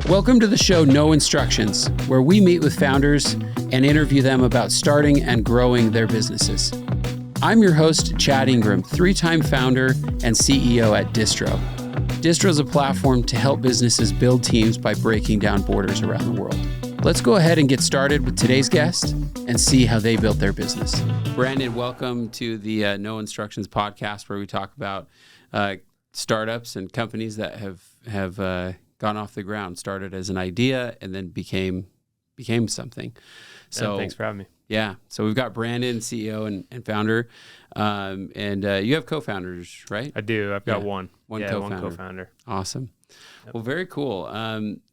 Welcome to the show No Instructions, where we meet with founders and interview them about starting and growing their businesses. I'm your host, Chad Ingram, three-time founder and CEO at Distro. Distro is a platform to help businesses build teams by breaking down borders around the world. Let's go ahead and get started with today's guest and see how they built their business. Brandon, welcome to the No Instructions podcast, where we talk about startups and companies that have gone off the ground, started as an idea and then became something. So thanks for having me. Yeah. So we've got Brandon, CEO and founder, and you have co-founders, right? I do. I've got one. One co-founder. Awesome. Yep. Well, very cool.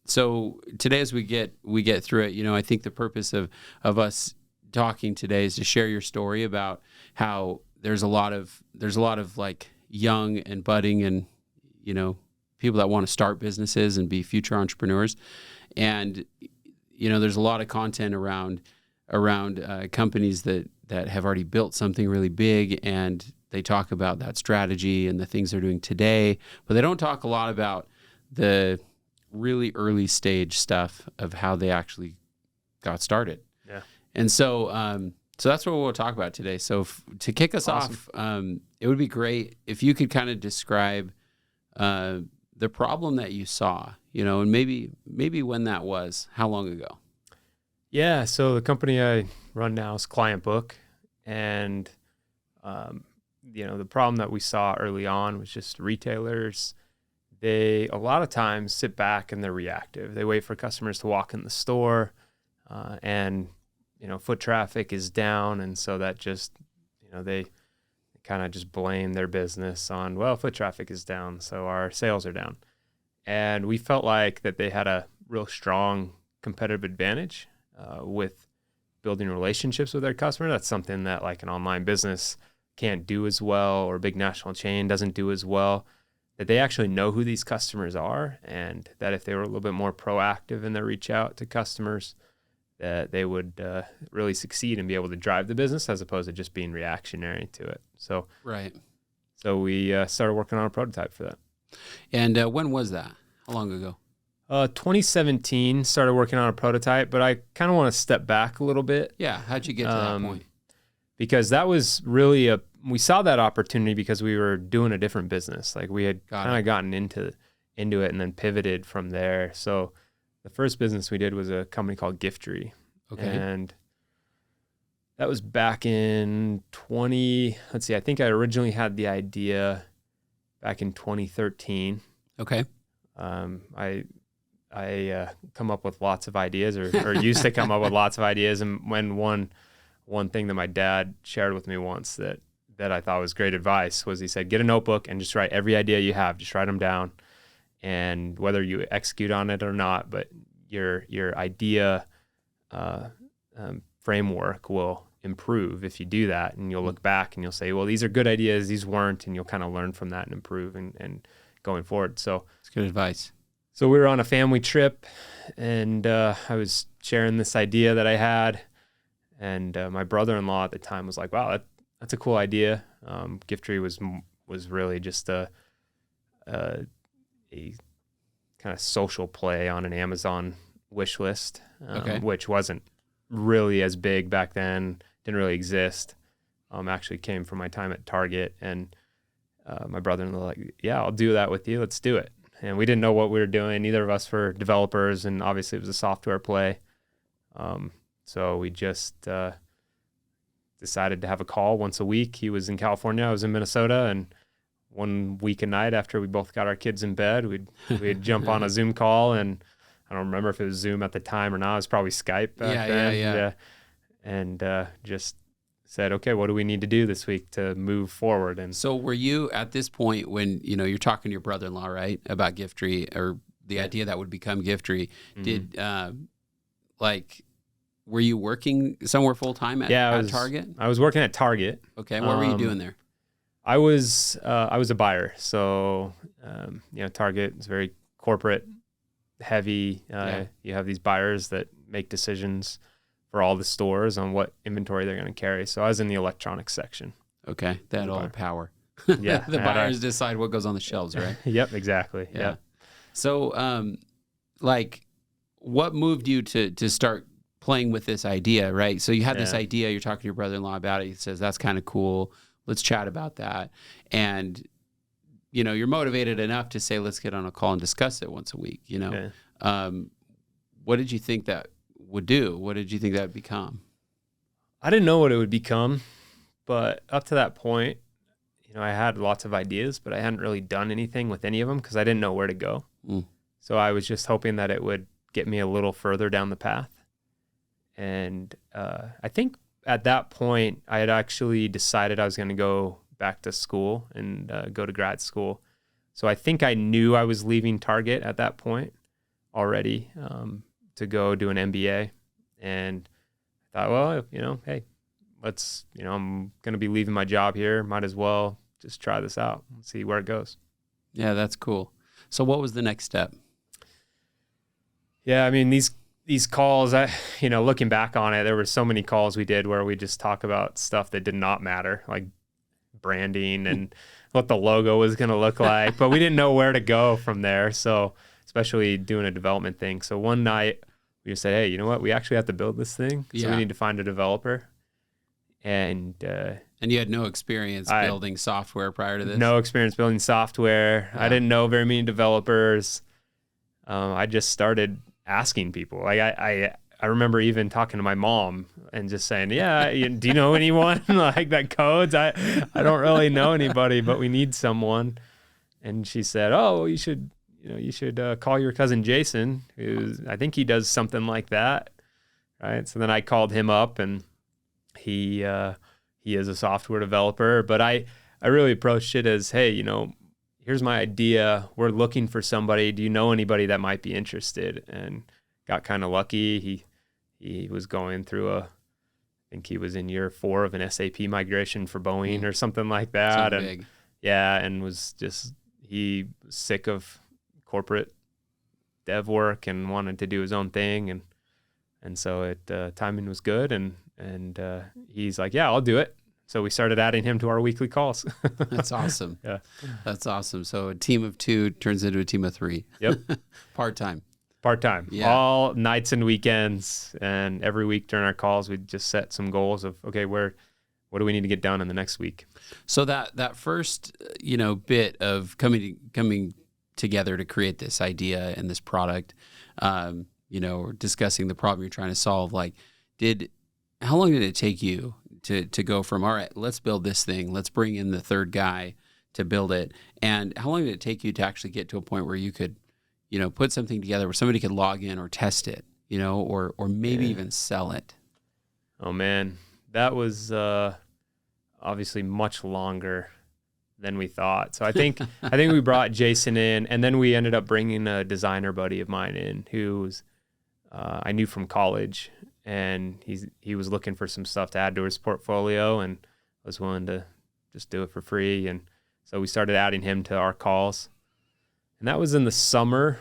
So today, as we get through it, I think the purpose of us talking today is to share your story about how there's a lot of like young and budding and people that want to start businesses and be future entrepreneurs, and there's a lot of content around companies that have already built something really big, and they talk about that strategy and the things they're doing today, but they don't talk a lot about the really early stage stuff of how they actually got started. Yeah. And so that's what we'll talk about today. So to kick us off, it would be great if you could kind of describe the problem that you saw, and maybe when that was, how long ago? Yeah. So the company I run now is Clientbook, and the problem that we saw early on was just retailers. They a lot of times sit back and they're reactive. They wait for customers to walk in the store, and foot traffic is down, and so that just they kind of just blame their business on, well, foot traffic is down, so our sales are down. And we felt like that they had a real strong competitive advantage with building relationships with their customer. That's something that like an online business can't do as well, or a big national chain doesn't do as well, that they actually know who these customers are, and that if they were a little bit more proactive in their reach out to customers, that they would really succeed and be able to drive the business as opposed to just being reactionary to it. So right. So we started working on a prototype for that. And when was that? How long ago? 2017, started working on a prototype, but I kind of want to step back a little bit. Yeah. How'd you get to that point? Because that was really we saw that opportunity because we were doing a different business. Like we had kind of gotten into it and then pivoted from there. So the first business we did was a company called Giftery. Okay. And that was back in I think I originally had the idea back in 2013. Okay. I come up with lots of ideas or used to come up with lots of ideas. And when one thing that my dad shared with me once that I thought was great advice was, he said, get a notebook and just write every idea you have, just write them down. And whether you execute on it or not, but your idea framework will improve if you do that. And you'll look back and you'll say, well, these are good ideas, these weren't, and you'll kind of learn from that and improve and going forward. So it's good advice. So we were on a family trip, and I was sharing this idea that I had, and my brother-in-law at the time was like, wow, that's a cool idea. Giftery was really just a kind of social play on an Amazon wish list, which wasn't really as big back then, didn't really exist. Actually came from my time at Target, and my brother-in-law like, yeah, I'll do that with you. Let's do it. And we didn't know what we were doing. Neither of us were developers, and obviously it was a software play. So we just decided to have a call once a week. He was in California, I was in Minnesota, and one week a night after we both got our kids in bed, we'd jump on a Zoom call, and I don't remember if it was Zoom at the time or not. It was probably Skype back then. Yeah. And just said, okay, what do we need to do this week to move forward? And so were you at this point when, you're talking to your brother-in-law, right, about Giftery, or the idea that would become Giftery, did were you working somewhere full-time at Target? I was working at Target. Okay. What were you doing there? I was a buyer. So, Target is very corporate heavy. You have these buyers that make decisions for all the stores on what inventory they're going to carry. So I was in the electronics section. Okay. They had all the power. Yeah. The buyers decide what goes on the shelves, right? Yep, exactly. Yeah. So like, what moved you to start playing with this idea, right? So you had this idea, you're talking to your brother-in-law about it. He says, that's kind of cool. Let's chat about that. And, you're motivated enough to say, let's get on a call and discuss it once a week, What did you think that would do? What did you think that would become? I didn't know what it would become, but up to that point, I had lots of ideas, but I hadn't really done anything with any of them because I didn't know where to go. So I was just hoping that it would get me a little further down the path. And I think at that point, I had actually decided I was going to go back to school and go to grad school. So I think I knew I was leaving Target at that point already to go do an MBA. And I thought, well, hey, let's, I'm going to be leaving my job here. Might as well just try this out and see where it goes. Yeah, that's cool. So what was the next step? Yeah, I mean, these calls, looking back on it, there were so many calls we did where we just talk about stuff that did not matter, like branding and what the logo was going to look like, but we didn't know where to go from there. So especially doing a development thing. So one night we just said, hey, you know what? We actually have to build this thing. So we need to find a developer. And you had no experience building software prior to this? No experience building software. Yeah. I didn't know very many developers. I just started asking people. Like I remember even talking to my mom and just saying, yeah, do you know anyone like that codes? I don't really know anybody, but we need someone. And she said, oh, you should call your cousin Jason, I think he does something like that. Right. So then I called him up, and he is a software developer, but I really approached it as, hey, here's my idea. We're looking for somebody. Do you know anybody that might be interested? And got kind of lucky. He was going through I think he was in year 4 of an SAP migration for Boeing or something like that. So big. And was just, he was sick of corporate dev work and wanted to do his own thing. And so timing was good. And he's like, yeah, I'll do it. So we started adding him to our weekly calls. That's awesome. Yeah. That's awesome. So a team of 2 turns into a team of 3. Yep. Part-time. Yeah. All nights and weekends. And every week during our calls, we'd just set some goals of, okay, what do we need to get done in the next week? So that first, bit of coming together to create this idea and this product, or discussing the problem you're trying to solve, how long did it take you to go from, all right, let's build this thing, let's bring in the third guy to build it, and how long did it take you to actually get to a point where you could, put something together where somebody could log in or test it, or maybe even sell it? Oh man, that was obviously much longer than we thought. So I think we brought Jason in, and then we ended up bringing a designer buddy of mine in who's I knew from college, and he was looking for some stuff to add to his portfolio and was willing to just do it for free. And so we started adding him to our calls, and that was in the summer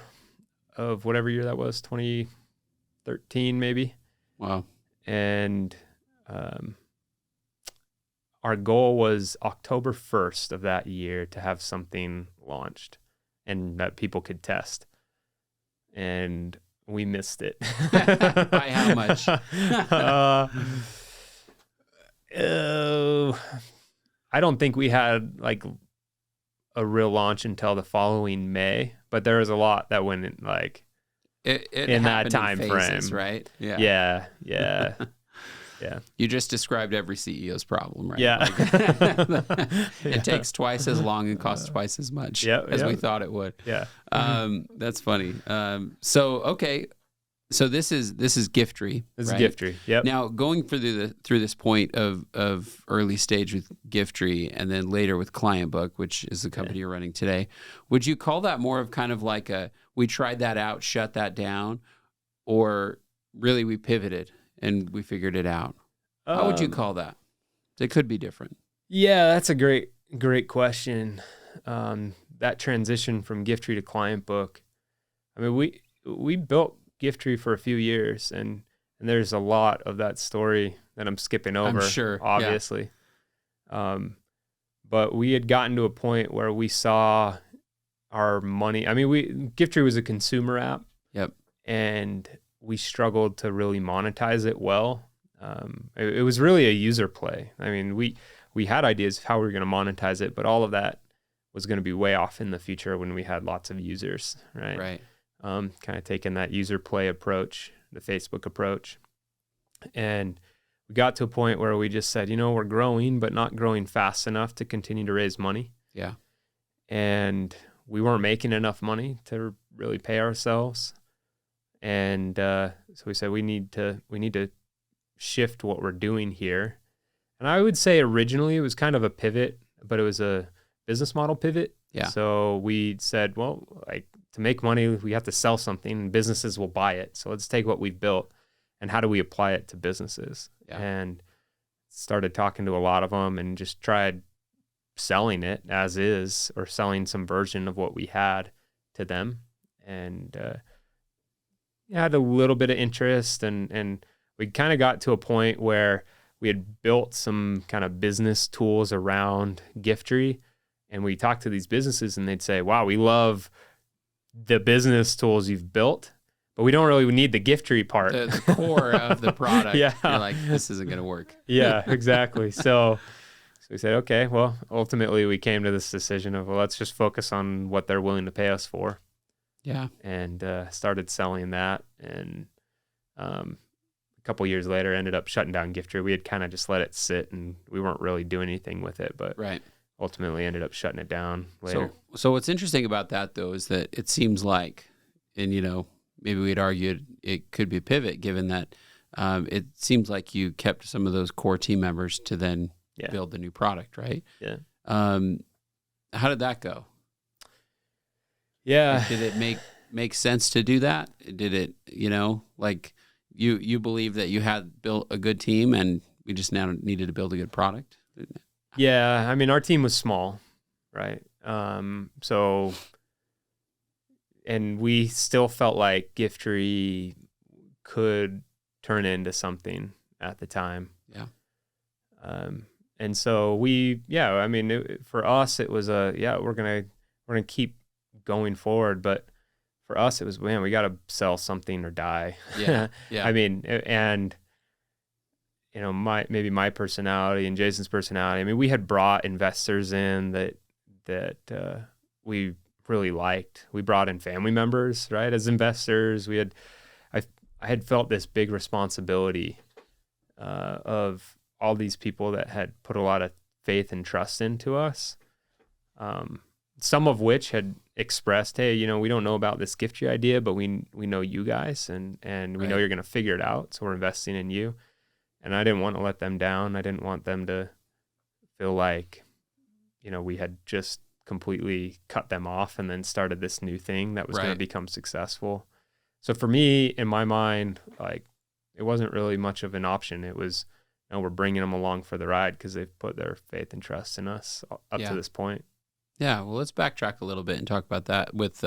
of whatever year that was, 2013 maybe. Wow. And our goal was October 1st of that year to have something launched and that people could test. And we missed it. By how much? I don't think we had a real launch until the following May, but there was a lot that went in in that time phases, frame, right? Yeah. Yeah. You just described every CEO's problem, right? Yeah. It takes twice as long and costs twice as much as we thought it would. Yeah. That's funny. Okay. So this is Giftry. This right? is Giftry. Yep. Now going through this point of early stage with Giftry and then later with Clientbook, which is the company you're running today, would you call that more of kind of like we tried that out, shut that down, or really we pivoted and we figured it out? How would you call that? It could be different. Yeah, that's a great question. That transition from Giftry to Clientbook. I mean, we built Giftry for a few years, and there's a lot of that story that I'm skipping over. I'm sure, obviously. Yeah. But we had gotten to a point where we saw our money. I mean, Giftry was a consumer app. Yep. And we struggled to really monetize it well. It was really a user play. I mean, we had ideas of how we were going to monetize it, but all of that was going to be way off in the future when we had lots of users, right? Right. Kind of taking that user play approach, the Facebook approach. And we got to a point where we just said, we're growing, but not growing fast enough to continue to raise money. Yeah. And we weren't making enough money to really pay ourselves. And so we said, we need to shift what we're doing here. And I would say originally it was kind of a pivot, but it was a business model pivot. Yeah. So we said, well, like, to make money, we have to sell something and businesses will buy it. So let's take what we've built and how do we apply it to businesses? Yeah. And started talking to a lot of them and just tried selling it as is, or selling some version of what we had to them. And had a little bit of interest, and we kind of got to a point where we had built some kind of business tools around Giftry, and we talked to these businesses and they'd say, wow, we love the business tools you've built, but we don't really need the Giftry part. The core of the product. Yeah. You're like, this isn't going to work. Yeah, exactly. So we said, okay, well, ultimately we came to this decision of, well, let's just focus on what they're willing to pay us for. Yeah. And started selling that. And a couple years later, ended up shutting down Giftry. We had kind of just let it sit and we weren't really doing anything with it, but right. Ultimately ended up shutting it down later. So what's interesting about that, though, is that it seems like, and maybe we'd argue it could be a pivot, given that it seems like you kept some of those core team members to then build the new product, right? Yeah. How did that go? Yeah. Did it make sense to do that? Did it, like you believe that you had built a good team and we just now needed to build a good product? Yeah. I mean, our team was small, right? And we still felt like Giftry could turn into something at the time. Yeah. And so for us, it was we're going to keep going forward. But for us, it was, man, we got to sell something or die. Yeah. Yeah. I mean, and maybe my personality and Jason's personality. I mean, we had brought investors in that we really liked. We brought in family members, right, as investors. I had felt this big responsibility of all these people that had put a lot of faith and trust into us. Some of which had expressed, hey, we don't know about this Giftry idea, but we know you guys and we know you're going to figure it out. So we're investing in you. And I didn't want to let them down. I didn't want them to feel like, we had just completely cut them off and then started this new thing that was going to become successful. So for me, in my mind, like, it wasn't really much of an option. It was, we're bringing them along for the ride because they've put their faith and trust in us up to this point. Yeah. Well, let's backtrack a little bit and talk about that with,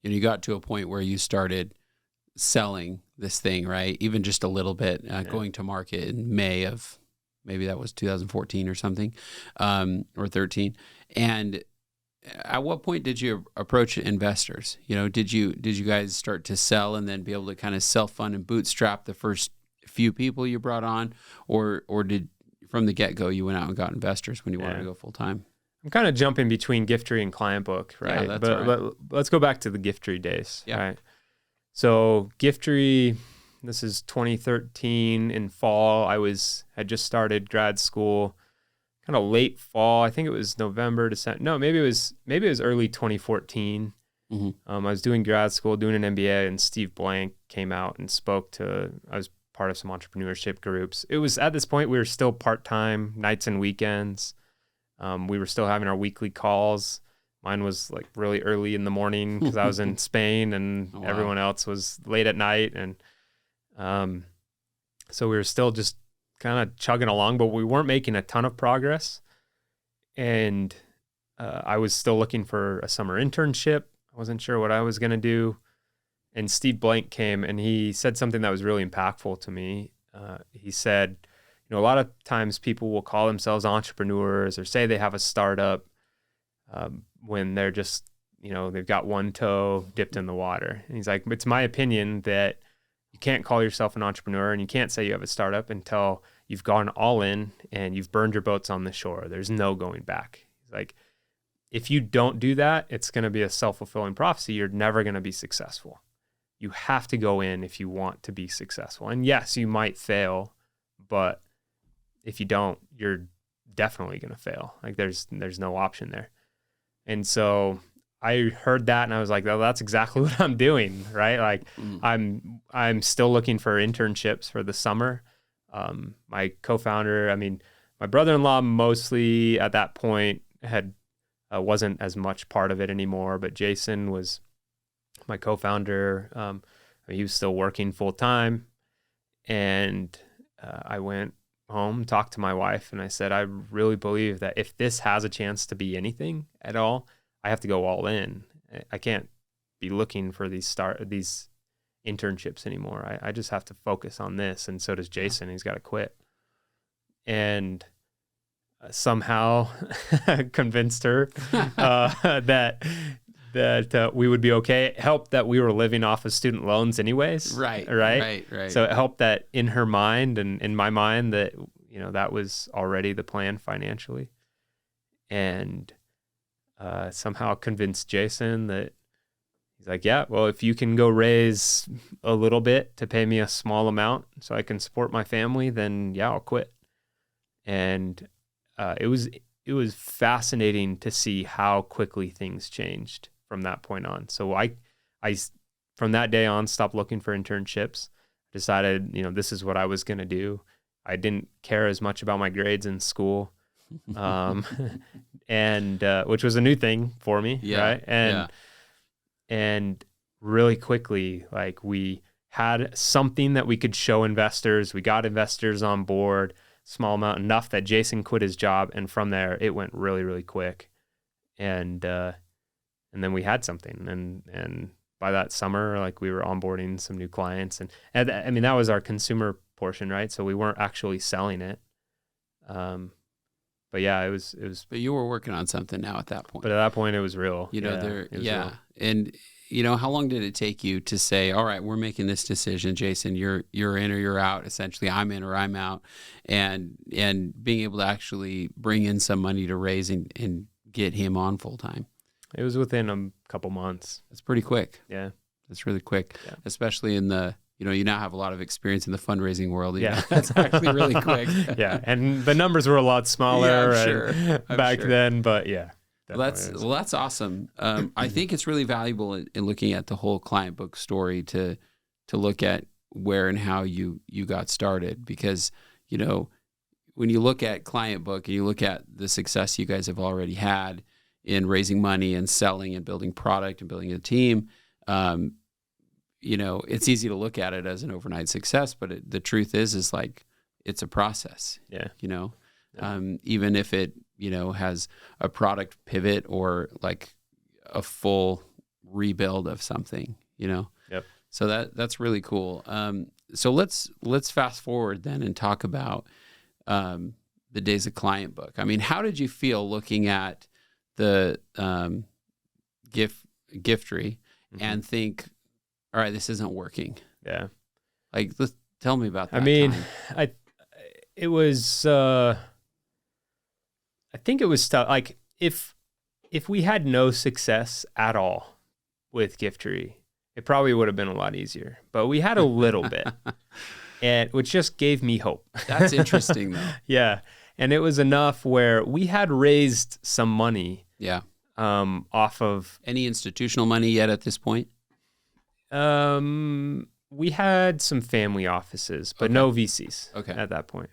you got to a point where you started selling this thing, right? Even just a little bit, going to market in May of, maybe that was 2014 or something, or 13. And at what point did you approach investors? Did you guys start to sell and then be able to kind of self-fund and bootstrap the first few people you brought on, or did from the get-go you went out and got investors when you wanted to go full time? I'm kind of jumping between Giftry and Clientbook, right? Yeah, that's right. Let's go back to the Giftry days, yeah. Right? So Giftry, this is 2013 in fall. had just started grad school, kind of late fall. I think it was November, December. No, maybe it was early 2014. Mm-hmm. I was doing grad school, doing an MBA, and Steve Blank came out and I was part of some entrepreneurship groups. It was at this point we were still part-time, nights and weekends. We were still having our weekly calls. Mine was like really early in the morning because I was in Spain and everyone else was late at night. And so we were still just kind of chugging along, but we weren't making a ton of progress. And I was still looking for a summer internship. I wasn't sure what I was going to do. And Steve Blank came and he said something that was really impactful to me. He said, a lot of times people will call themselves entrepreneurs or say they have a startup when they're just they've got one toe dipped in the water. And he's like, it's my opinion that you can't call yourself an entrepreneur and you can't say you have a startup until you've gone all in and you've burned your boats on the shore. There's no going back. He's like, if you don't do that, it's going to be a self-fulfilling prophecy. You're never going to be successful. You have to go in if you want to be successful. And yes, you might fail, but if you don't, you're definitely going to fail. Like there's no option there. And so I heard that and I was like, well, that's exactly what I'm doing, right? Like I'm still looking for internships for the summer. My co-founder, my brother-in-law mostly at that point wasn't as much part of it anymore, but Jason was my co-founder. He was still working full time, and I went home, talked to my wife, and I said, I really believe that if this has a chance to be anything at all, I have to go all in. I can't be looking for these internships anymore. I just have to focus on this. And so does Jason. He's got to quit. And somehow convinced her that we would be okay. It helped that we were living off of student loans anyways. Right. So it helped that in her mind and in my mind that, that was already the plan financially. And somehow convinced Jason that he's like, yeah, well, if you can go raise a little bit to pay me a small amount so I can support my family, then yeah, I'll quit. And it was fascinating to see how quickly things changed from that point on. So I from that day on stopped looking for internships, decided, this is what I was going to do. I didn't care as much about my grades in school. And which was a new thing for me, right? And really quickly, like we had something that we could show investors. We got investors on board, small amount, enough that Jason quit his job, and from there it went really, really quick. And then we had something, and by that summer, like we were onboarding some new clients, and that was our consumer portion, right? So we weren't actually selling it. But yeah, it was. But you were working on something now at that point. But at that point, it was real. Real. And how long did it take you to say, all right, we're making this decision, Jason, you're in or you're out. Essentially, I'm in or I'm out, and being able to actually bring in some money to raise and get him on full time. It was within a couple months. That's pretty quick. Yeah, that's really quick, especially in the. You now have a lot of experience in the fundraising world. Yeah. That's actually really quick. Yeah. And the numbers were a lot smaller back then, but yeah. Well, that's awesome. I think it's really valuable in looking at the whole Clientbook story to look at where and how you got started, because, when you look at Clientbook and you look at the success you guys have already had in raising money and selling and building product and building a team, it's easy to look at it as an overnight success, but the truth is like, it's a process. Yeah. Even if it, has a product pivot or like a full rebuild of something, Yep. So that's really cool. So let's fast forward then and talk about the days of Clientbook. How did you feel looking at the Giftry and think, all right, this isn't working? Yeah. Like, tell me about that. It was, I think it was tough. Like if we had no success at all with Giftry, it probably would have been a lot easier, but we had a little bit, which just gave me hope. That's interesting though. Yeah. And it was enough where we had raised some money. Yeah. Off of any institutional money yet at this point? We had some family offices, but no VCs at that point.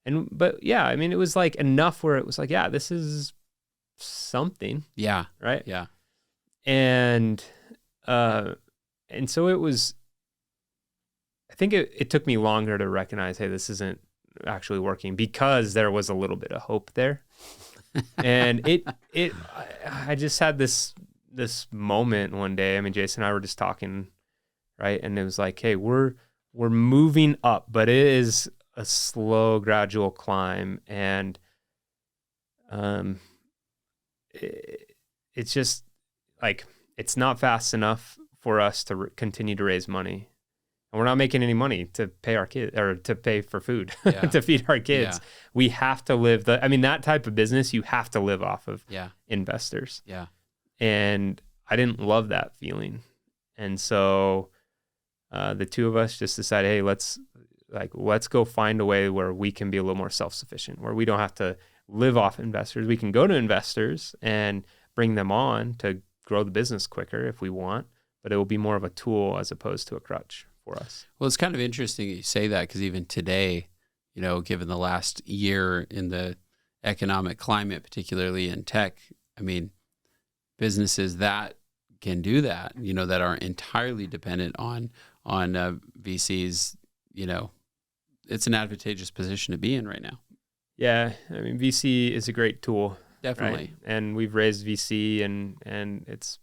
But yeah, it was like enough where it was like, yeah, this is something. Yeah. Right. Yeah. And so it was, I think it took me longer to recognize, hey, this isn't actually working, because there was a little bit of hope there. And I just had this moment one day. Jason and I were just talking, right? And it was like, hey, we're moving up, but it is a slow, gradual climb. And it's just like, it's not fast enough for us to continue to raise money. And we're not making any money to pay our kids or to pay for food, to feed our kids. Yeah. We have to live that type of business, you have to live off of investors. Yeah. And I didn't love that feeling. And so the two of us just decided, hey, let's go find a way where we can be a little more self-sufficient, where we don't have to live off investors. We can go to investors and bring them on to grow the business quicker if we want, but it will be more of a tool as opposed to a crutch for us. Well, it's kind of interesting that you say that, because even today, given the last year in the economic climate, particularly in tech, I mean, businesses that can do that, that aren't entirely dependent on VCs, it's an advantageous position to be in right now. Yeah, I mean, VC is a great tool. Definitely. Right? And we've raised VC and it's,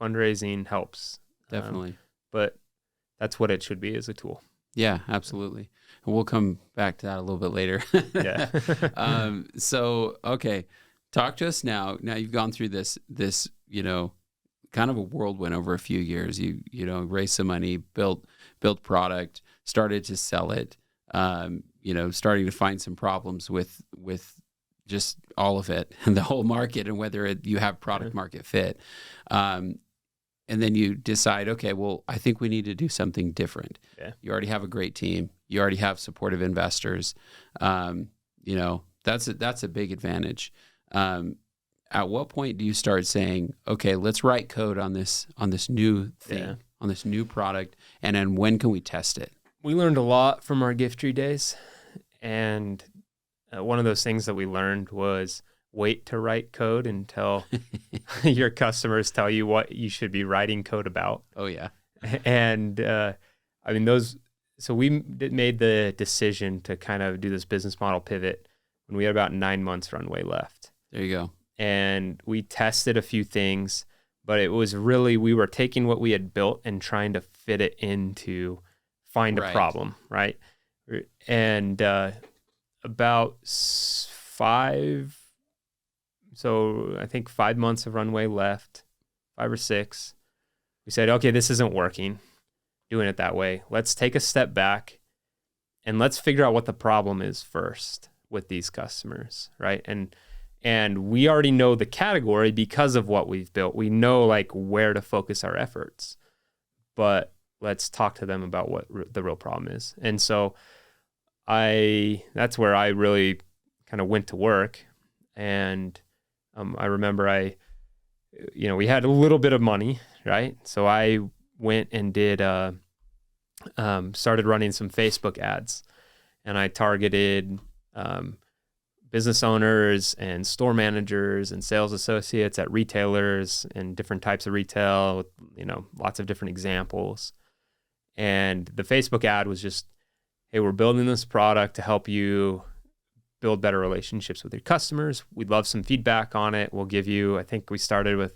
fundraising helps. Definitely. But that's what it should be, is a tool. Yeah, absolutely. And we'll come back to that a little bit later. Yeah. So, okay. Talk to us now. Now you've gone through this, kind of a whirlwind over a few years. You raised some money, built product, started to sell it, starting to find some problems with just all of it and the whole market, and whether you have product market fit. And then you decide, okay, well, I think we need to do something different. Yeah. You already have a great team. You already have supportive investors. That's a big advantage. At what point do you start saying, okay, let's write code on this new thing, on this new product, and then when can we test it? We learned a lot from our gift tree days, and one of those things that we learned was wait to write code until your customers tell you what you should be writing code about. Oh yeah. And so we made the decision to kind of do this business model pivot when we had about 9 months runway left. There you go. And we tested a few things, but it was really, we were taking what we had built and trying to fit it into find a problem, right? And about 5 months of runway left, 5 or 6. We said, okay, this isn't working, doing it that way. Let's take a step back and let's figure out what the problem is first with these customers, right? And we already know the category because of what we've built. We know where to focus our efforts, but let's talk to them about what the real problem is. And so that's where I really kind of went to work. And I remember we had a little bit of money, right? So I went and started running some Facebook ads, and I targeted business owners and store managers and sales associates at retailers and different types of retail with, lots of different examples. And the Facebook ad was just, hey, we're building this product to help you build better relationships with your customers. We'd love some feedback on it. We'll give you, I think we started with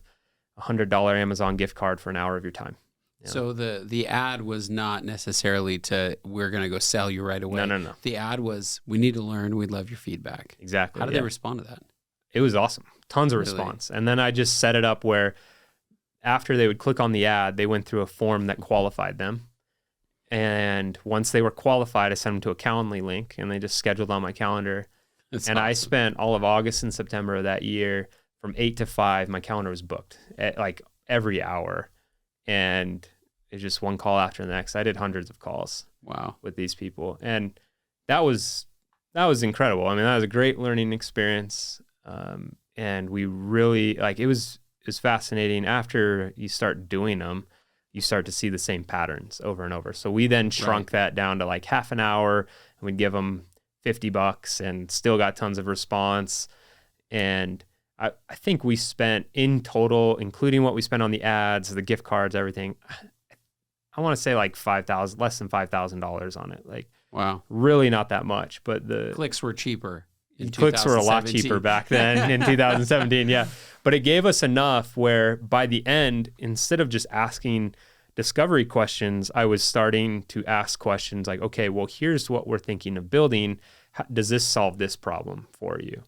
$100 Amazon gift card for an hour of your time. So the ad was not necessarily we're going to go sell you right away. No. The ad was, we need to learn. We'd love your feedback. Exactly. How did they respond to that? It was awesome. Tons of response. And then I just set it up where after they would click on the ad, they went through a form that qualified them. And once they were qualified, I sent them to a Calendly link, and they just scheduled on my calendar. That's awesome. I spent all of August and September of that year from 8 to 5. My calendar was booked at every hour. And it's just one call after the next. I did hundreds of calls. Wow. With these people. And that was incredible. I mean, that was a great learning experience. And we really, it was fascinating. After you start doing them, you start to see the same patterns over and over. So we then shrunk that down to half an hour, and we'd give them $50 and still got tons of response. And I think we spent in total, including what we spent on the ads, the gift cards, everything, I want to say $5,000, less than $5,000 on it. Wow. Really not that much, but the clicks were cheaper. Clicks were a lot cheaper back then in 2017. Yeah. But it gave us enough where by the end, instead of just asking discovery questions, I was starting to ask questions like, okay, well, here's what we're thinking of building. Does this solve this problem for you?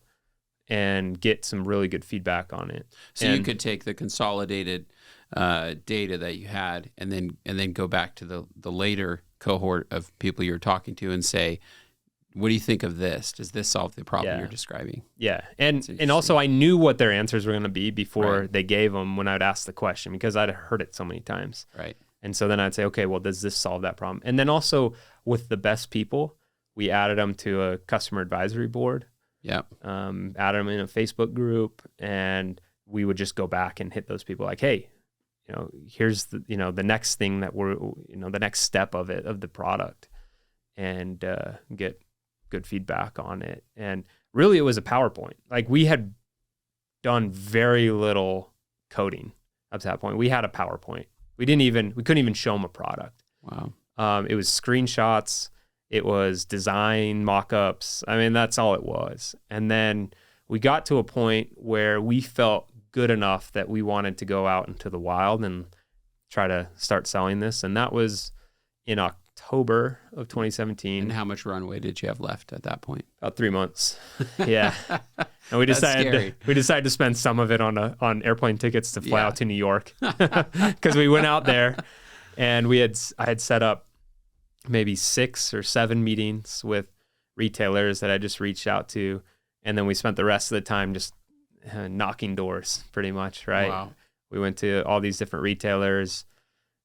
and get some really good feedback on it. So you could take the consolidated data that you had and then go back to the later cohort of people you're talking to and say, what do you think of this? Does this solve the problem you're describing? Yeah. And also I knew what their answers were going to be before they gave them when I'd ask the question, because I'd heard it so many times. Right. And so then I'd say, okay, well, does this solve that problem? And then also with the best people, we added them to a customer advisory board. Yeah. Added them in a Facebook group, and we would just go back and hit those people like, hey, here's the next thing that the next step of the product, and get good feedback on it. And really it was a PowerPoint. Like, we had done very little coding up to that point. We had a PowerPoint. We couldn't even show them a product. Wow. It was screenshots. It was design mock-ups. I mean, that's all it was. And then we got to a point where we felt good enough that we wanted to go out into the wild and try to start selling this. And that was in October of 2017. And how much runway did you have left at that point? About 3 months. Yeah. And we decided to spend some of it on airplane tickets to fly out to New York, because we went out there and I had set up maybe 6 or 7 meetings with retailers that I just reached out to. And then we spent the rest of the time just knocking doors, pretty much, right? Wow. We went to all these different retailers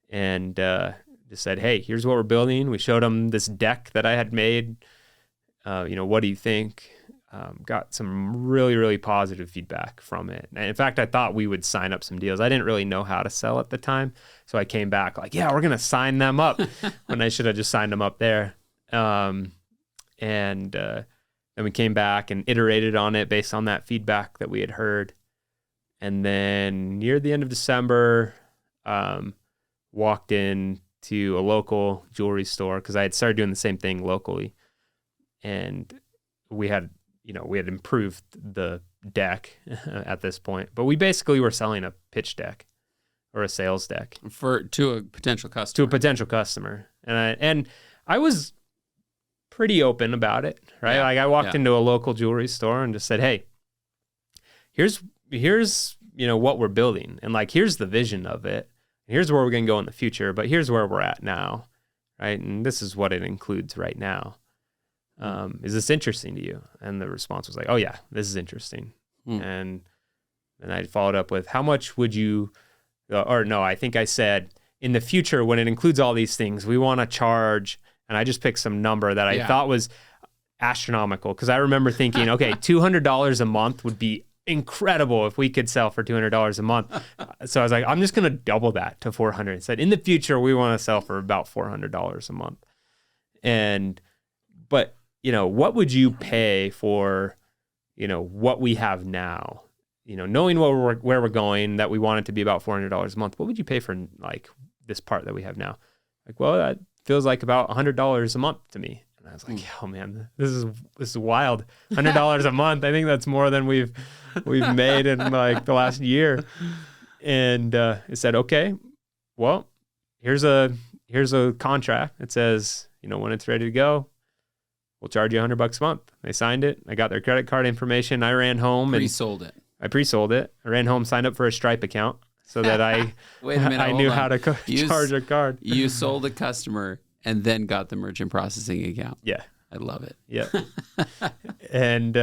and just said, hey, here's what we're building. We showed them this deck that I had made. What do you think? Got some really, really positive feedback from it. And in fact, I thought we would sign up some deals. I didn't really know how to sell at the time. So I came back like, yeah, we're going to sign them up when I should have just signed them up there. Then we came back and iterated on it based on that feedback that we had heard. And then near the end of December, walked in to a local jewelry store, because I had started doing the same thing locally. And we had improved the deck at this point, but we basically were selling a pitch deck or a sales deck to a potential customer. And I was pretty open about it, right? Like, I walked into a local jewelry store and just said, hey, here's what we're building, and like, here's the vision of it. Here's where we're going to go in the future, but here's where we're at now, right? And this is what it includes right now. Is this interesting to you? And the response was like, oh yeah, this is interesting. And I followed up with, how much would you, I think I said, in the future, when it includes all these things, we want to charge, and I just picked some number that I thought was astronomical, because I remember thinking, okay, $200 a month would be incredible if we could sell for $200 a month. So I was like, I'm just going to double that to $400. I said, in the future, we want to sell for about $400 a month. But what would you pay for, what we have now? Knowing where we're going, that we want it to be about $400 a month, what would you pay for like this part that we have now? Like, well, that feels like about $100 a month to me. And I was like, oh man, this is wild. $100 a month. I think that's more than we've made in like the last year. And it said, okay, well, here's a contract. It says, when it's ready to go, we'll charge you $100 a month. They signed it. I got their credit card information. I ran home and I pre-sold it. I ran home, signed up for a Stripe account so that I knew how to charge a card. You sold a customer and then got the merchant processing account. Yeah. I love it. Yeah. And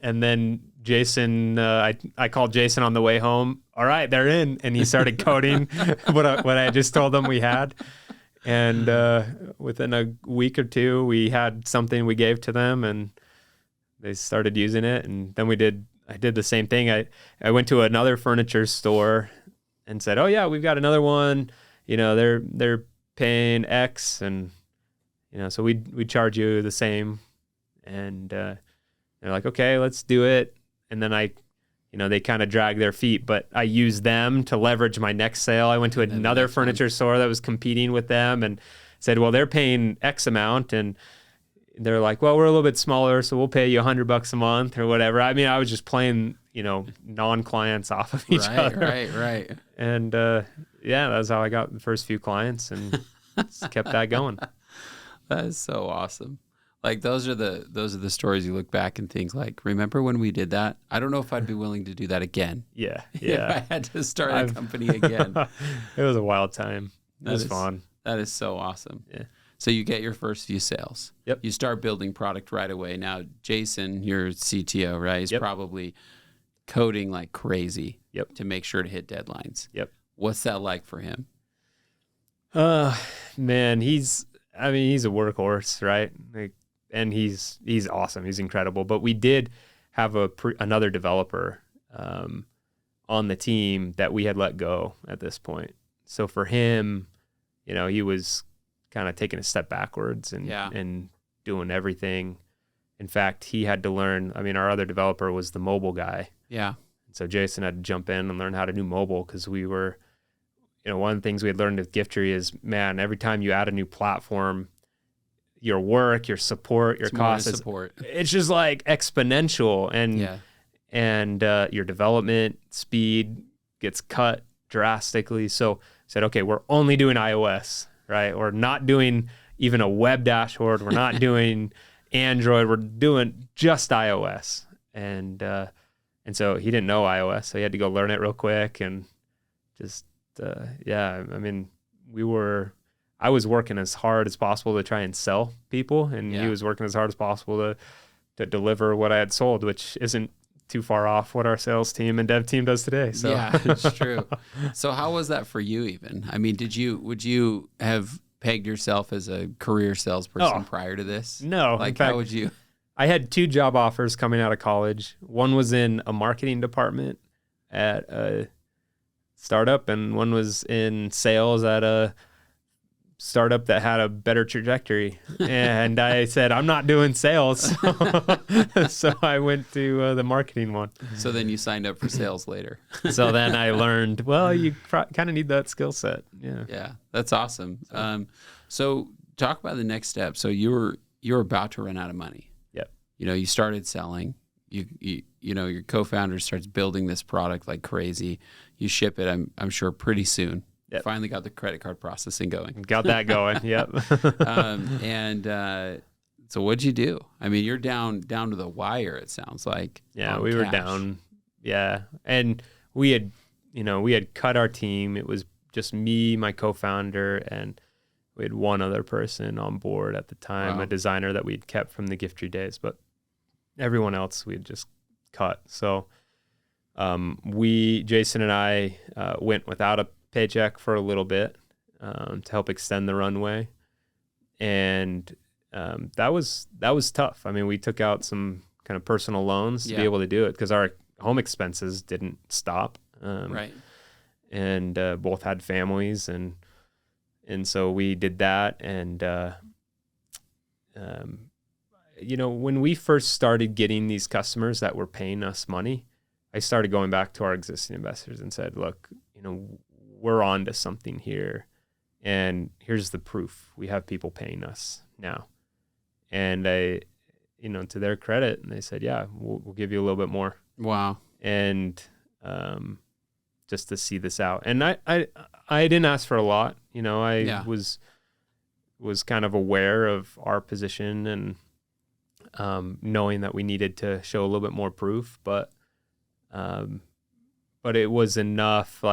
then Jason, I called Jason on the way home. All right, they're in. And he started coding what I just told them we had. And within a week or two, we had something we gave to them, and they started using it. And then I did the same thing. I went to another furniture store and said, oh yeah, we've got another one. They're paying X, and so we charge you the same. And they're like, okay, let's do it. And then they kind of dragged their feet, but I used them to leverage my next sale. I went to another furniture store that was competing with them and said, well, they're paying X amount. And they're like, well, we're a little bit smaller, so we'll pay you $100 a month or whatever. I mean, I was just playing, non-clients off of each other. Right. And that's how I got the first few clients and kept that going. That is so awesome. Like those are the stories you look back and think like, remember when we did that? I don't know if I'd be willing to do that again. Yeah. If I had to start a company again. It was a wild time. It was fun. That is so awesome. Yeah. So you get your first few sales. Yep. You start building product right away. Now, Jason, your CTO, right? He's probably coding like crazy. Yep. To make sure to hit deadlines. Yep. What's that like for him? Man, he's a workhorse, right? Like, and he's awesome. He's incredible. But we did have another developer on the team that we had let go at this point. So for him, he was kind of taking a step backwards and doing everything. In fact, he had to learn. I mean, our other developer was the mobile guy. Yeah. So Jason had to jump in and learn how to do mobile because we were, one of the things we had learned with Giftry is, man, every time you add a new platform, your work, your support, your cost, it's just like exponential, and your development speed gets cut drastically. So I said, okay, we're only doing iOS, right? We're not doing even a web dashboard. We're not doing Android. We're doing just iOS. And so he didn't know iOS, so he had to go learn it real quick. And just, I mean, I was working as hard as possible to try and sell people, and he was working as hard as possible to deliver what I had sold, which isn't too far off what our sales team and dev team does today. So yeah, it's true. So how was that for you even? I mean, would you have pegged yourself as a career salesperson prior to this? No. Like, how would you? I had 2 job offers coming out of college. One was in a marketing department at a startup, and one was in sales at a startup that had a better trajectory. And I said, I'm not doing sales. So I went to the marketing one. So then you signed up for sales later. So then I learned, well, you kind of need that skill set. Yeah. Yeah, that's awesome. So talk about the next step. So you were about to run out of money. Yep. You started selling. Your co-founder starts building this product like crazy. You ship it, I'm sure, pretty soon. Yep. Finally got the credit card processing going. Got that going. Yep. So what'd you do? I mean, you're down to the wire, it sounds like. Yeah, we were down. Yeah. And we had cut our team. It was just me, my co-founder, and we had one other person on board at the time, a designer that we'd kept from the Giftry days, but everyone else we had just cut. So Jason and I went without a paycheck for a little bit to help extend the runway, and that was tough. I mean, we took out some kind of personal loans to be able to do it because our home expenses didn't stop. Right. And both had families, and so we did that. And when we first started getting these customers that were paying us money, I started going back to our existing investors and said, look, we're on to something here, and here's the proof. We have people paying us now. And I, to their credit, and they said, yeah, we'll give you a little bit more. Wow. And just to see this out. And I didn't ask for a lot. I was kind of aware of our position and knowing that we needed to show a little bit more proof, but it was enough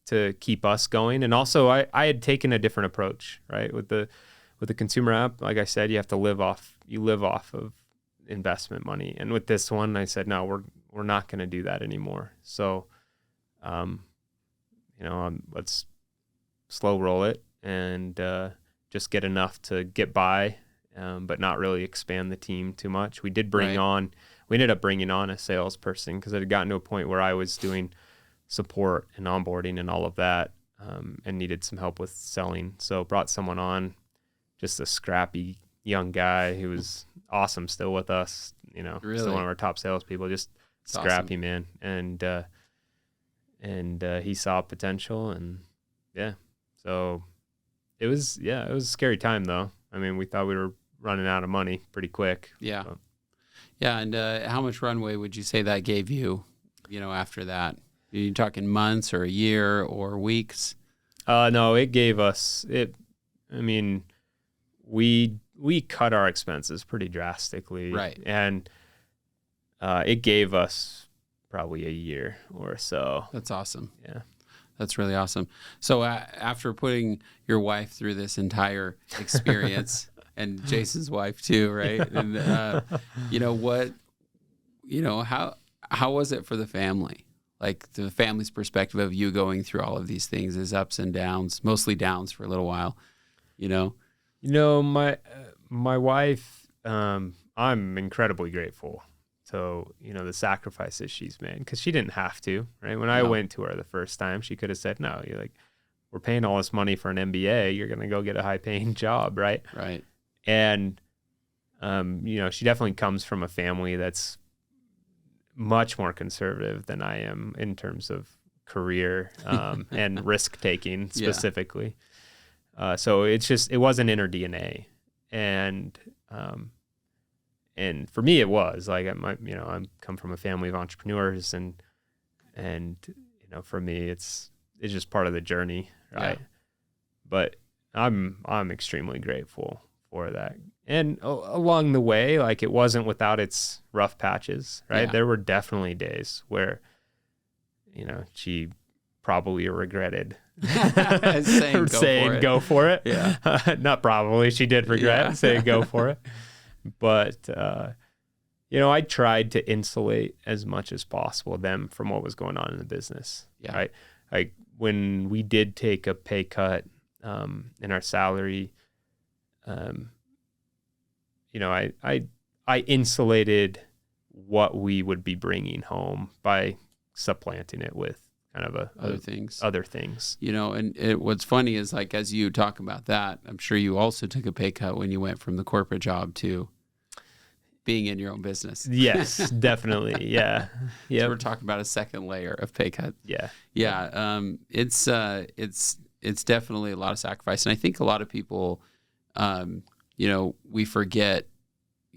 to keep us going. And also I had taken a different approach, right? With the consumer app, like I said, you live off of investment money. And with this one, I said, no, we're not going to do that anymore. So, let's slow roll it and just get enough to get by, but not really expand the team too much. We ended up bringing on a salesperson because it had gotten to a point where I was doing support and onboarding and all of that, and needed some help with selling. So brought someone on, just a scrappy young guy who was awesome, still with us, Really? Still one of our top salespeople, just That's scrappy, awesome. Man. And he saw potential, and so it was a scary time though. I mean, we thought we were running out of money pretty quick. Yeah. So. Yeah. And how much runway would you say that gave you, after that? Are you talking months or a year or weeks? No, it gave us it. I mean, we we cut our expenses pretty drastically. Right. And it gave us probably a year or so. That's awesome. Yeah. That's really awesome. So after putting your wife through this entire experience and Jason's wife too, right? And how was it for the family? Like the family's perspective of you going through all of these things, is ups and downs, mostly downs for a little while, my wife, I'm incredibly grateful. So, the sacrifices she's made, because she didn't have to, right? When I went to her the first time, she could have said, no, we're paying all this money for an MBA. You're going to go get a high paying job. Right. Right. And, she definitely comes from a family that's much more conservative than I am in terms of career, and risk taking specifically. So it wasn't in her DNA. And for me, it was like, I'm come from a family of entrepreneurs, and for me, it's just part of the journey, right? Yeah. But I'm extremely grateful for that. And along the way, like, it wasn't without its rough patches, right? Yeah. There were definitely days where, she probably regretted saying go for it. Yeah. Not probably, she did regret saying go for it. But, I tried to insulate as much as possible them from what was going on in the business. Yeah. Right. Like when we did take a pay cut in our salary, I insulated what we would be bringing home by supplanting it with kind of other things. And what's funny is, like, as you talk about that, I'm sure you also took a pay cut when you went from the corporate job to being in your own business. Yes, definitely. Yeah. Yeah. So we're talking about a second layer of pay cut. Yeah. Yeah. It's definitely a lot of sacrifice. And I think a lot of people, we forget,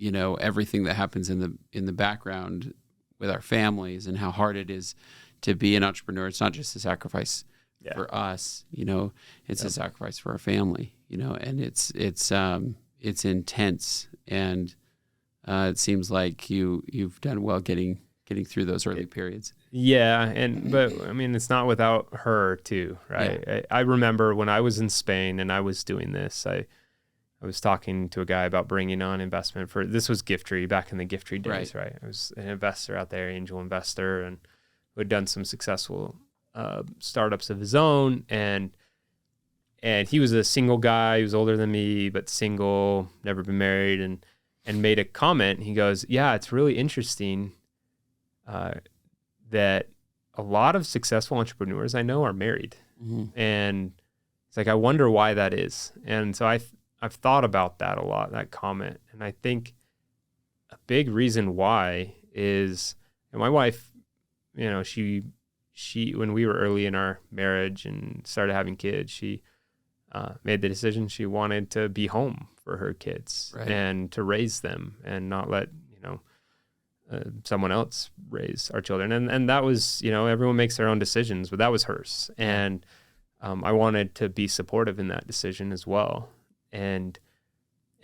everything that happens in the background with our families and how hard it is to be an entrepreneur. It's not just a sacrifice for us, it's a sacrifice for our family, and it's intense. And it seems like you've done well getting through those early periods. Yeah. But I mean, it's not without her too, right? Yeah. I remember when I was in Spain and I was doing this, I was talking to a guy about bringing on investment this was Giftry, back in the Giftry days, right? I was an investor out there, angel investor, and who had done some successful startups of his own. And he was a single guy. He was older than me, but single, never been married, and made a comment. He goes, yeah, it's really interesting that a lot of successful entrepreneurs I know are married. Mm-hmm. And it's like, I wonder why that is. And so I've thought about that a lot, that comment. And I think a big reason why is, and my wife, she when we were early in our marriage and started having kids, she made the decision she wanted to be home for her kids, right, and to raise them and not let, someone else raise our children. And that was, everyone makes their own decisions, but that was hers. And I wanted to be supportive in that decision as well. And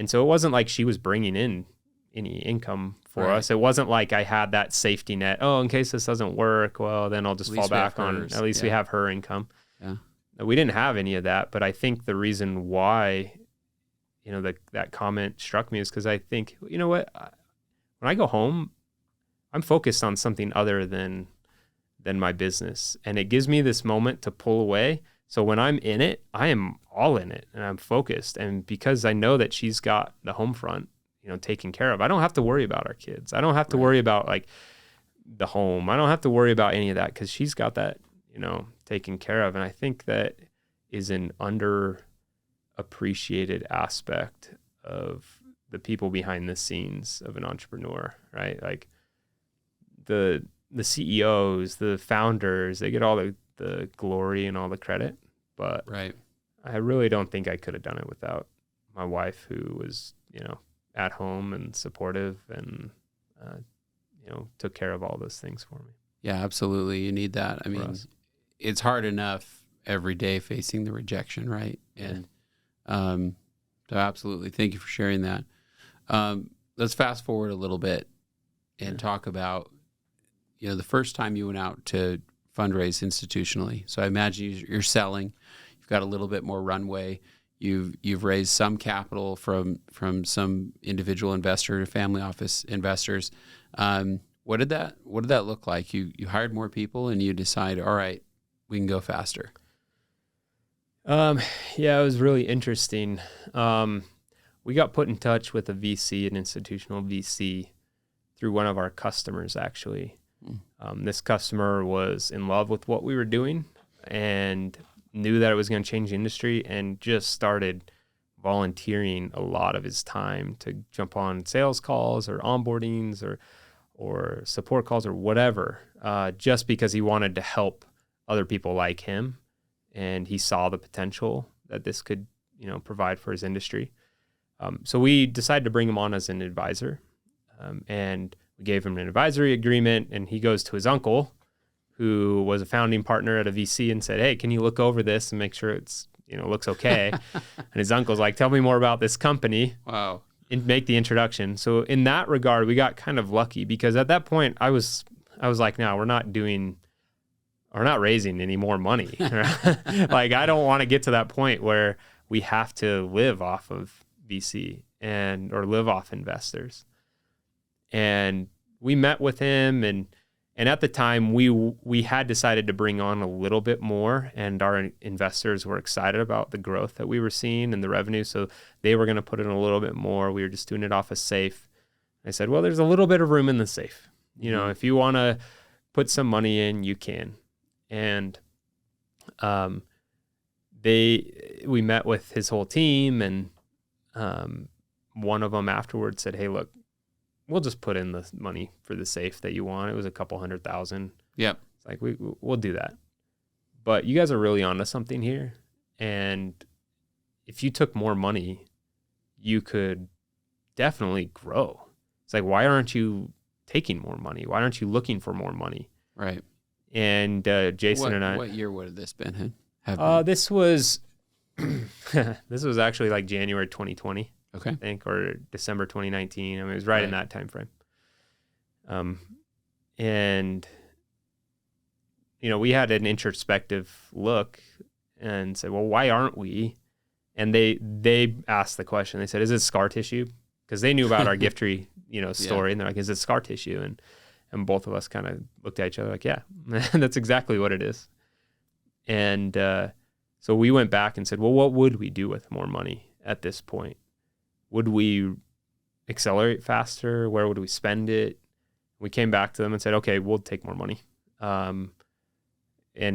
so it wasn't like she was bringing in any income for us. It wasn't like I had that safety net. Oh, in case this doesn't work, well, then I'll just fall back on, at least we have her income. Yeah. We didn't have any of that, but I think the reason why, that comment struck me is because I think, when I go home, I'm focused on something other than my business. And it gives me this moment to pull away. So when I'm in it, I am all in it and I'm focused. And because I know that she's got the home front, taken care of, I don't have to worry about our kids. I don't have to worry about like the home. I don't have to worry about any of that because she's got that, taken care of. And I think that is an underappreciated aspect of the people behind the scenes of an entrepreneur, right? Like the CEOs, the founders, they get all the glory and all the credit, but I really don't think I could have done it without my wife, who was, at home and supportive and, took care of all those things for me. Yeah, absolutely. You need that. I mean, it's hard enough every day facing the rejection, right? And So absolutely. Thank you for sharing that. Let's fast forward a little bit and talk about, the first time you went out to fundraise institutionally. So I imagine you're selling, you've got a little bit more runway. You've raised some capital from some individual investor to family office investors. What did that look like? You hired more people and you decide, all right, we can go faster. Yeah, it was really interesting. We got put in touch with a VC, an institutional VC, through one of our customers, actually. This customer was in love with what we were doing and knew that it was going to change the industry, and just started volunteering a lot of his time to jump on sales calls or onboardings or support calls or whatever, just because he wanted to help other people like him. And he saw the potential that this could, provide for his industry. So we decided to bring him on as an advisor, and we gave him an advisory agreement, and he goes to his uncle, who was a founding partner at a VC, and said, "Hey, can you look over this and make sure it's, looks okay?" And his uncle's like, "Tell me more about this company." Wow. And make the introduction. So in that regard, we got kind of lucky, because at that point I was like, no, we're not raising any more money. Like, I don't want to get to that point where we have to live off of VC or live off investors. And we met with him, and at the time we had decided to bring on a little bit more, and our investors were excited about the growth that we were seeing and the revenue. So they were going to put in a little bit more. We were just doing it off a safe. I said, well, there's a little bit of room in the safe. If you want to put some money in, you can. And we met with his whole team, and one of them afterwards said, "Hey, look, we'll just put in the money for the safe that you want." It was a couple $100,000. Yep. It's like, we'll do that. But you guys are really onto something here. And if you took more money, you could definitely grow. It's like, why aren't you taking more money? Why aren't you looking for more money? Right. And Jason and I. What year would have this been? This was this was actually like January 2020. Okay. I think, or December 2019. I mean, it was right in that time frame. And we had an introspective look and said, well, why aren't we? And they asked the question. They said, is it scar tissue? Because they knew about our gift tree, story. Yeah. And they're like, is it scar tissue? And both of us kind of looked at each other like, yeah, that's exactly what it is. And so we went back and said, well, what would we do with more money at this point? Would we accelerate faster? Where would we spend it? We came back to them and said, okay, we'll take more money. And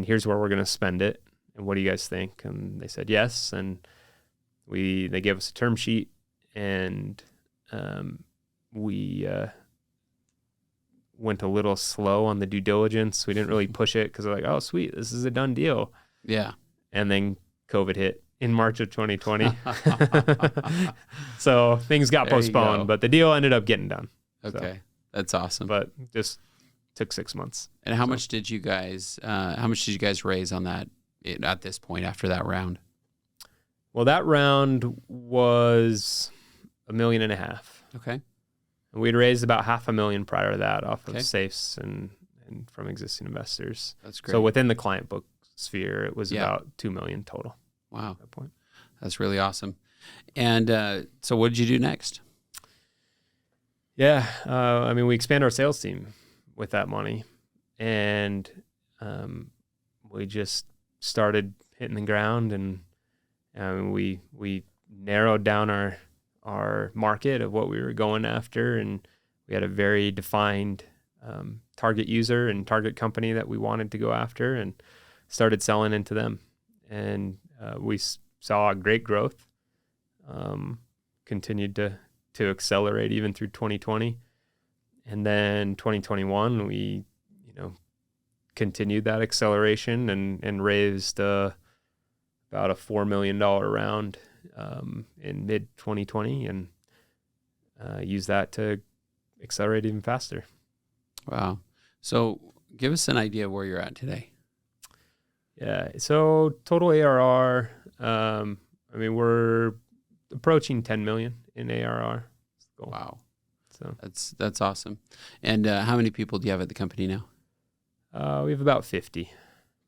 here's where we're going to spend it. And what do you guys think? And they said yes. And they gave us a term sheet, and we went a little slow on the due diligence. We didn't really push it because we're like, oh, sweet, this is a done deal. Yeah. And then COVID hit in March of 2020. So things got postponed, but the deal ended up getting done. Okay. So, that's awesome. But just took 6 months. And how much did you guys raise on that at this point after that round? Well, that round was $1.5 million. Okay. And we'd raised about $500,000 prior to that off of safes and from existing investors. That's great. So within the Clientbook sphere, it was about $2 million total. Wow. At that point. That's really awesome. And so what did you do next? Yeah. We expand our sales team with that money, and we just started hitting the ground, and we narrowed down our market of what we were going after, and we had a very defined target user and target company that we wanted to go after, and started selling into them. And we saw great growth, continued to accelerate even through 2020. And then 2021, we continued that acceleration and raised about a $4 million round in mid 2020, and use that to accelerate even faster. Wow. So give us an idea of where you're at today. Yeah. So total ARR, we're approaching 10 million in ARR. Goal. Wow. So That's awesome. And how many people do you have at the company now? we have about 50.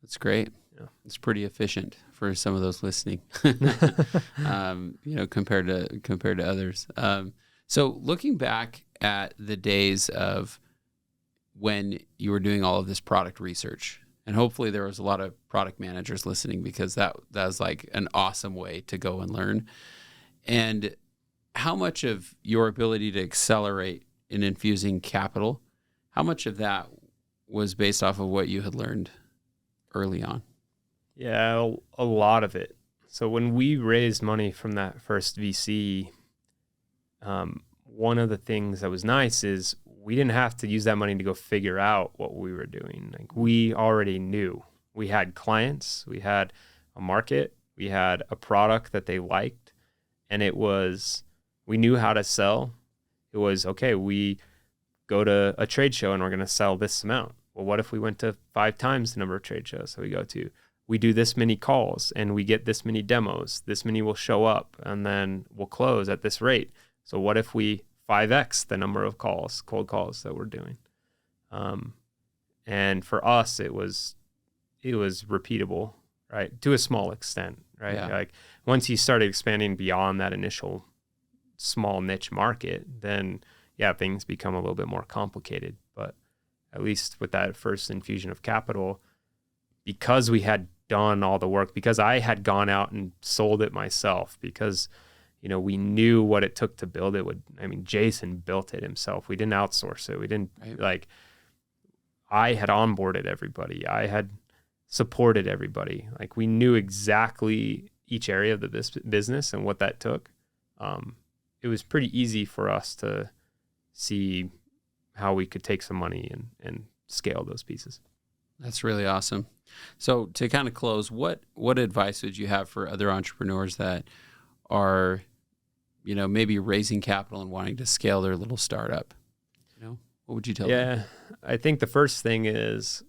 That's great. Yeah. It's pretty efficient for some of those listening, compared to others. So looking back at the days of when you were doing all of this product research, and hopefully there was a lot of product managers listening, because that was like an awesome way to go and learn. And how much of your ability to accelerate in infusing capital, how much of that was based off of what you had learned early on? Yeah, a lot of it. So when we raised money from that first VC, one of the things that was nice is we didn't have to use that money to go figure out what we were doing. Like, we already knew. We had clients, we had a market, we had a product that they liked, and we knew how to sell. It was, okay, we go to a trade show and we're going to sell this amount. Well, what if we went to 5 times the number of trade shows that we go to? We do this many calls and we get this many demos. This many will show up and then we'll close at this rate. So what if we 5x the number of cold calls that we're doing? And for us, it was repeatable, right? To a small extent, right? Yeah. Like, once you started expanding beyond that initial small niche market, then yeah, things become a little bit more complicated. But at least with that first infusion of capital, because we had done all the work, because I had gone out and sold it myself, because we knew what it took to build it. Jason built it himself. We didn't outsource it. We didn't I had onboarded everybody. I had supported everybody. Like, we knew exactly each area of the business and what that took. It was pretty easy for us to see how we could take some money and scale those pieces. That's really awesome. So to kind of close, what advice would you have for other entrepreneurs that are, maybe raising capital and wanting to scale their little startup? What would you tell them? Yeah, I think the first thing is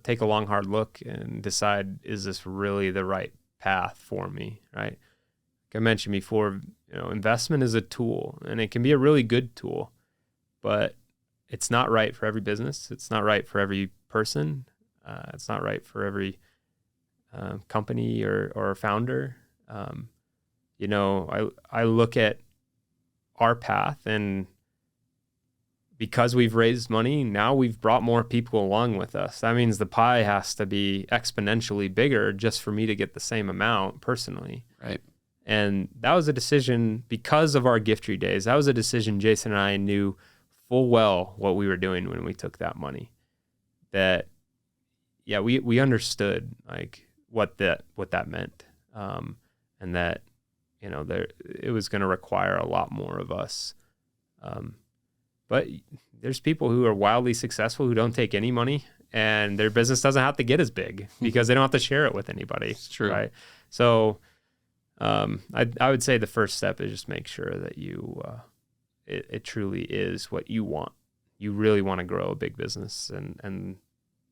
take a long, hard look and decide, is this really the right path for me, right? Like I mentioned before, investment is a tool, and it can be a really good tool, but it's not right for every business. It's not right for every person. It's not right for every company or founder. I look at our path, and because we've raised money, now we've brought more people along with us. That means the pie has to be exponentially bigger just for me to get the same amount personally. Right. And that was a decision because of our Giftry days. That was a decision Jason and I knew full well what we were doing when we took that money. That, yeah, we understood like what that meant, and that it was going to require a lot more of us. But there's people who are wildly successful who don't take any money, and their business doesn't have to get as big because they don't have to share it with anybody. It's true. Right? So I would say the first step is just make sure that it truly is what you want. You really want to grow a big business, and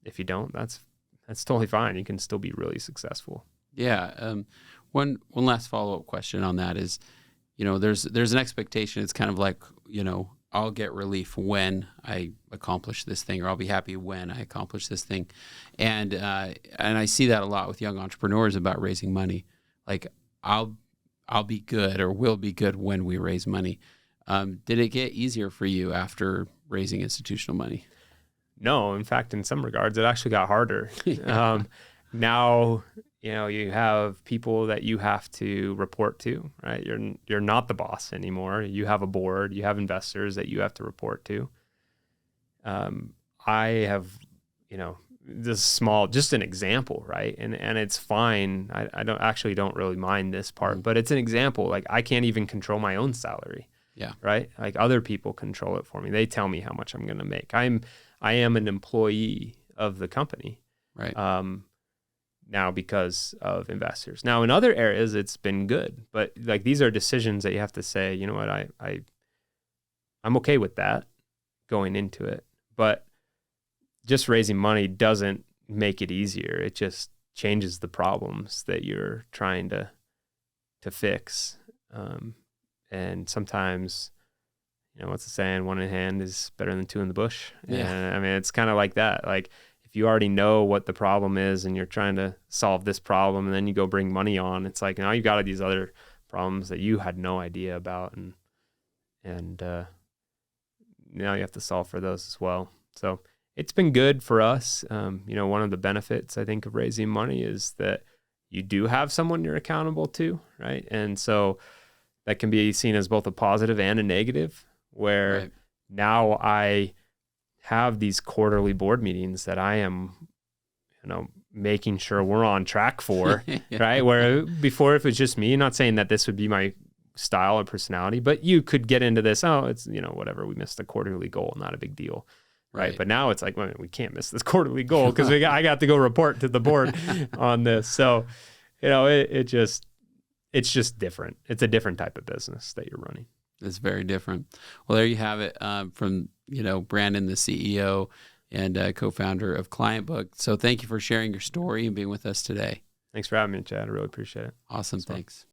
if you don't, that's totally fine. You can still be really successful. Yeah. One last follow-up question on that is, there's an expectation. It's kind of like, I'll get relief when I accomplish this thing, or I'll be happy when I accomplish this thing. And I see that a lot with young entrepreneurs about raising money. Like, I'll be good, or will be good when we raise money. Did it get easier for you after raising institutional money? No, in fact, in some regards, it actually got harder. Now, you have people that you have to report to, right? You're not the boss anymore. You have a board, you have investors that you have to report to. I have, this small, just an example, right? And it's fine. I don't really mind this part, but it's an example. Like, I can't even control my own salary. Yeah. Right. Like, other people control it for me. They tell me how much I'm going to make. I am an employee of the company. Right. Now because of investors. Now, in other areas, it's been good, but like, these are decisions that you have to say, you know what, I'm okay with that going into it, but just raising money doesn't make it easier. It just changes the problems that you're trying to fix. And sometimes, what's the saying? One in hand is better than two in the bush. Yeah. And I mean, it's kind of like that. Like if you already know what the problem is and you're trying to solve this problem and then you go bring money on, it's like now you've got these other problems that you had no idea about. And now you have to solve for those as well. So it's been good for us. One of the benefits I think of raising money is that you do have someone you're accountable to, right? And so that can be seen as both a positive and a negative, where Right. now I have these quarterly board meetings that I am, making sure we're on track for, Yeah. right? Where before, if it was just me, not saying that this would be my style or personality, but you could get into this, it's, whatever, we missed a quarterly goal, not a big deal. Right. But now it's like, well, we can't miss this quarterly goal because I got to go report to the board on this. So, it's just different. It's a different type of business that you're running. It's very different. Well, there you have it from, Brandon, the CEO and co-founder of Clientbook. So thank you for sharing your story and being with us today. Thanks for having me, Chad. I really appreciate it. Awesome. Thanks.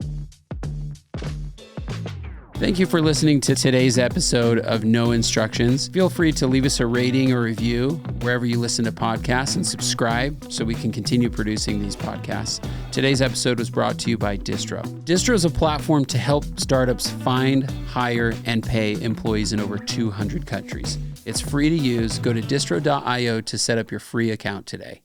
Thank you for listening to today's episode of No Instructions. Feel free to leave us a rating or review wherever you listen to podcasts and subscribe so we can continue producing these podcasts. Today's episode was brought to you by Distro. Distro is a platform to help startups find, hire, and pay employees in over 200 countries. It's free to use. Go to distro.io to set up your free account today.